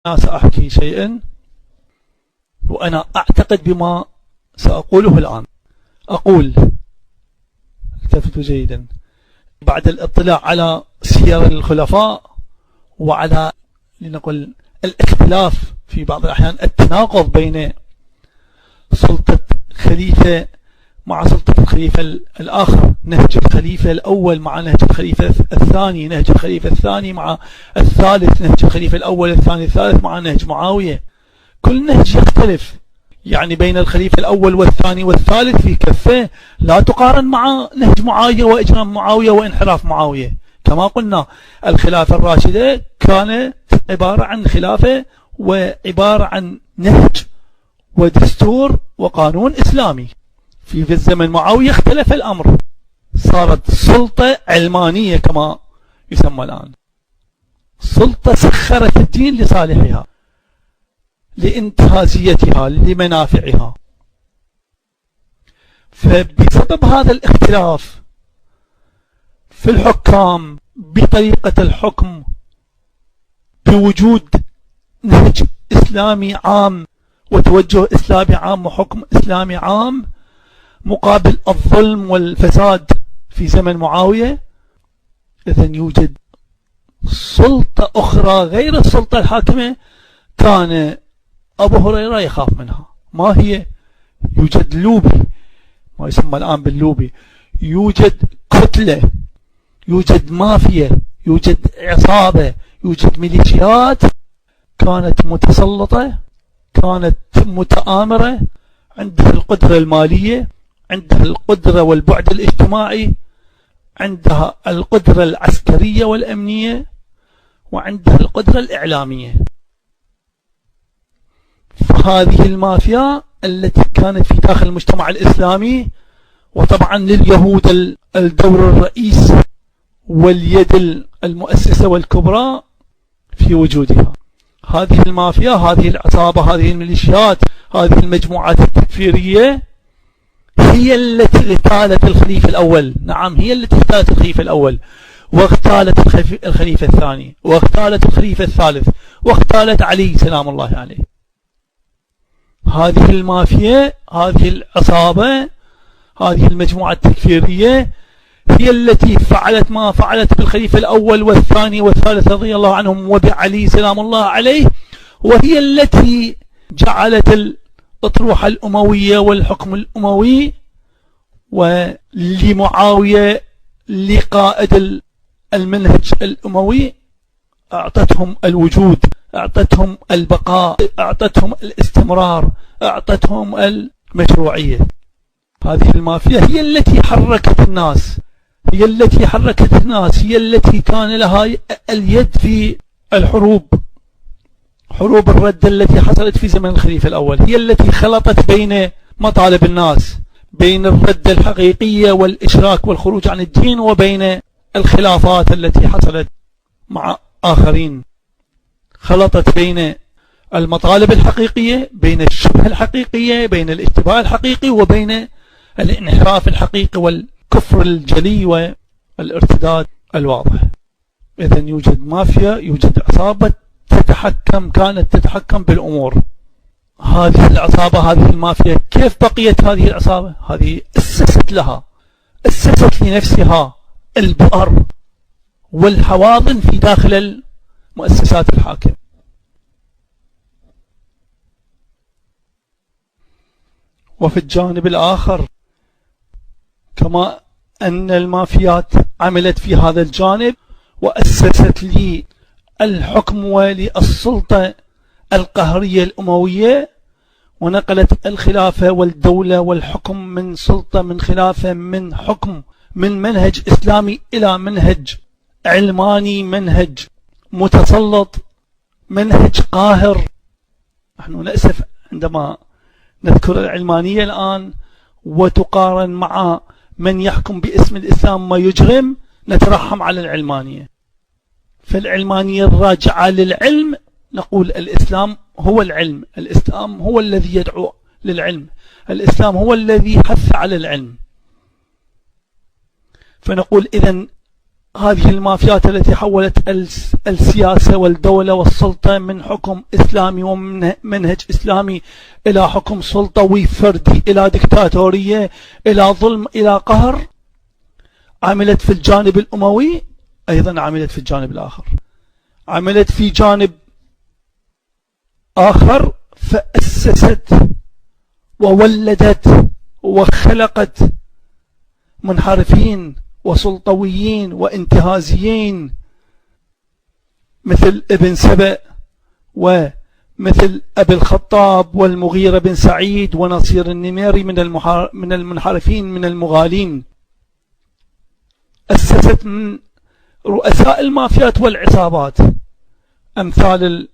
أنا سأحكي شيئا وأنا أعتقد بما سأقوله الآن. أقول، التفتوا جيدا، بعد الاطلاع على سير الخلفاء وعلى لنقل الاختلاف في بعض الأحيان، التناقض بين سلطة خليفة مع سلطة الخليفة الآخر، نهج الخليفة الأول مع نهج الخليفة الثاني، نهج الخليفة الثاني مع الثالث، نهج الخليفة الأول الثاني الثالث مع نهج معاوية. كل نهج يختلف، يعني بين الخليفة الأول والثاني والثالث في كفة لا تقارن مع نهج معاوية وإجرام معاوية وانحراف معاوية. كما قلنا الخلافة الراشدة كانت عبارة عن خلافة وعبارة عن نهج ودستور وقانون إسلامي. في الزمن معاوية اختلف الأمر، صارت سلطة علمانية كما يسمى الآن، سلطة سخرت الدين لصالحها، لانتهازيتها، لمنافعها. فبسبب هذا الاختلاف في الحكام، بطريقة الحكم، بوجود نهج إسلامي عام وتوجه إسلامي عام وحكم إسلامي عام مقابل الظلم والفساد في زمن معاوية، إذن يوجد سلطة أخرى غير السلطة الحاكمة كان أبو هريرة يخاف منها. ما هي؟ يوجد لوبي، ما يسمى الآن باللوبي، يوجد كتلة، يوجد مافيا، يوجد عصابة، يوجد ميليشيات كانت متسلطة، كانت متآمرة، عندها القدرة المالية، عندها القدرة والبعد الاجتماعي، عندها القدرة العسكرية والأمنية، وعندها القدرة الإعلامية. فهذه المافيا التي كانت في داخل المجتمع الإسلامي، وطبعا لليهود الدور الرئيس واليد المؤسسة والكبرى في وجودها. هذه المافيا، هذه العصابة، هذه الميليشيات، هذه المجموعات التكفيرية هي التي اغتالت الخليفة الأول. نعم، هي التي اغتالت الخليفة الأول، واغتالت الخليفة الثاني، واغتالت الخليفة الثالث، واغتالت علي سلام الله عليه. هذه المافيا، هذه العصابة، هذه المجموعة التكفيرية هي التي فعلت ما فعلت بالخليفة الأول والثاني والثالث رضي الله عنهم وبعلي سلام الله عليه، وهي التي جعلت الأطروحة الأموية والحكم الأموي ولمعاوية لقائد المنهج الأموي أعطتهم الوجود، أعطتهم البقاء، أعطتهم الاستمرار، أعطتهم المشروعية. هذه المافيا هي التي حركت الناس، هي التي حركت الناس، هي التي كان لها اليد في الحروب، حروب الرد التي حصلت في زمن الخليفة الأول، هي التي خلطت بين مطالب الناس، بين الردة الحقيقية والإشراك والخروج عن الدين، وبين الخلافات التي حصلت مع آخرين، خلطت بين المطالب الحقيقية، بين الشبه الحقيقية، بين الاشتباه الحقيقي، وبين الانحراف الحقيقي والكفر الجلي والارتداد الواضح. إذن يوجد مافيا، يوجد عصابة كانت تتحكم بالأمور. هذه العصابة، هذه المافيا، كيف بقيت هذه العصابة؟ هذه أسست لنفسها البؤر والحواضن في داخل المؤسسات الحاكمة. وفي الجانب الآخر، كما أن المافيات عملت في هذا الجانب وأسست لي الحكم وللسلطة القهرية الأموية، ونقلت الخلافة والدولة والحكم من سلطة، من خلافة، من حكم، من منهج إسلامي إلى منهج علماني، منهج متسلط، منهج قاهر. نحن نأسف عندما نذكر العلمانية الآن وتقارن مع من يحكم باسم الإسلام ما يجرم، نترحم على العلمانية. فالعلمانية الراجعة للعلم، نقول الإسلام هو العلم، الإسلام هو الذي يدعو للعلم، الإسلام هو الذي حث على العلم. فنقول إذن هذه المافيات التي حولت السياسة والدولة والسلطة من حكم إسلامي ومن منهج إسلامي إلى حكم سلطوي فردي، إلى دكتاتورية، إلى ظلم، إلى قهر، عملت في الجانب الأموي، أيضا عملت في الجانب الآخر، عملت في جانب آخر فأسست وولدت وخلقت منحرفين وسلطويين وانتهازيين مثل ابن سبأ ومثل أبي الخطاب والمغيرة بن سعيد ونصير النميري من المنحرفين من المغالين. أسست من رؤساء المافيات والعصابات أمثال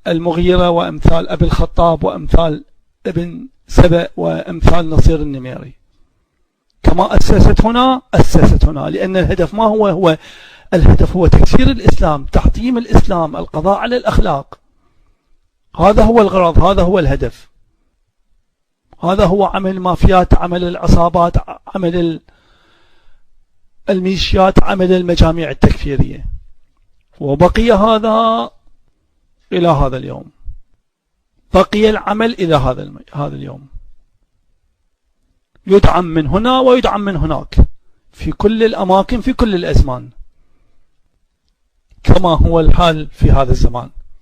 المغيرة وأمثال أبي الخطاب وأمثال ابن سبأ وأمثال نصير النميري. كما أسست هنا، لأن الهدف ما هو الهدف هو تكسير الإسلام، تحطيم الإسلام، القضاء على الأخلاق. هذا هو الغرض، هذا هو الهدف، هذا هو عمل المافيات، عمل العصابات، عمل الميليشيات، عمل المجاميع التكفيرية. وبقي هذا إلى هذا اليوم، بقي العمل إلى هذا اليوم، يدعم من هنا ويدعم من هناك في كل الأماكن في كل الأزمان، كما هو الحال في هذا الزمان.